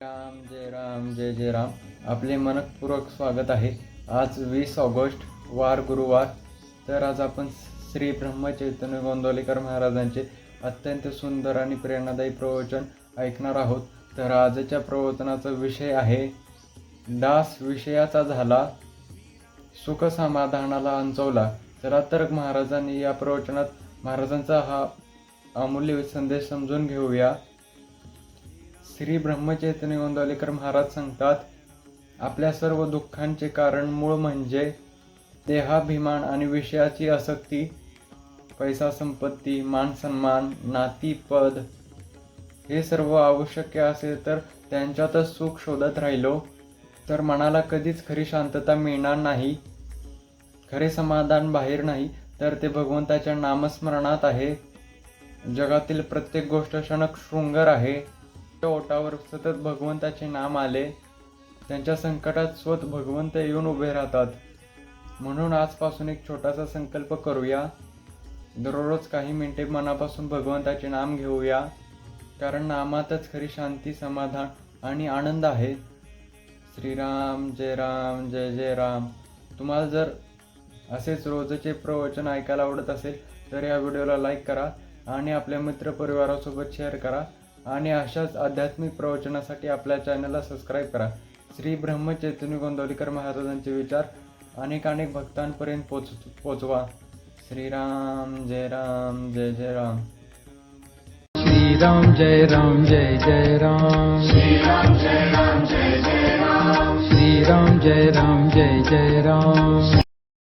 राम जय जय राम. आपले मनपूर्वक स्वागत आहे. आज 20 ऑगस्ट वार गुरुवार. तर आज आपण श्री ब्रह्मचैतन्य गोंदवलेकर महाराजांचे अत्यंत सुंदर आणि प्रेरणादायी प्रवचन ऐकणार आहोत. तर आजच्या प्रवचनाचा विषय आहे दास विषयाचा झाला सुख समाधानाला अंचवला. चला तर महाराजांनी या प्रवचनात महाराजांचा हा अमूल्य संदेश समजून घेऊया. श्री ब्रह्मचैतन्य गोंदवलेकर महाराज सांगतात, आपल्या सर्व दुःखांचे कारण मूळ म्हणजे देहाभिमान आणि विषयाची आसक्ती. पैसा, संपत्ती, मान सन्मान, नाती, पद हे सर्व आवश्यक असेल तर त्यांच्यातच सुख शोधत राहिलो तर मनाला कधीच खरी शांतता मिळणार नाही. खरे समाधान बाहेर नाही तर ते भगवंताच्या नामस्मरणात आहे. जगातील प्रत्येक गोष्ट क्षणशृंगार आहे. ओटावर सतत भगवंताचे नाम आले, त्यांच्या संकटात स्वतः भगवंत येऊन उभे राहतात. म्हणून आजपासून एक छोटासा संकल्प करूया. दररोज काही मिनिटे मनापासून भगवंताचे नाम घेऊया, कारण नामातच खरी शांती, समाधान आणि आनंद आहे. श्रीराम जय राम जय जय राम. तुम्हाला जर असेच रोजचे प्रवचन ऐकायला आवडत असेल तर या व्हिडिओला लाईक करा आणि आपल्या मित्रपरिवारासोबत शेअर करा आणि अशाच आध्यात्मिक प्रवचनासाठी आपल्या चॅनलला सबस्क्राईब करा. श्री ब्रह्मचैतन्य गोंदवलेकर महाराजांचे विचार अनेक भक्तांपर्यंत पोचवा. श्रीराम जय राम जय जय राम. श्रीराम जय राम जय जय राम. श्रीराम जय राम जय जय राम. श्रीराम जय राम जय जय राम.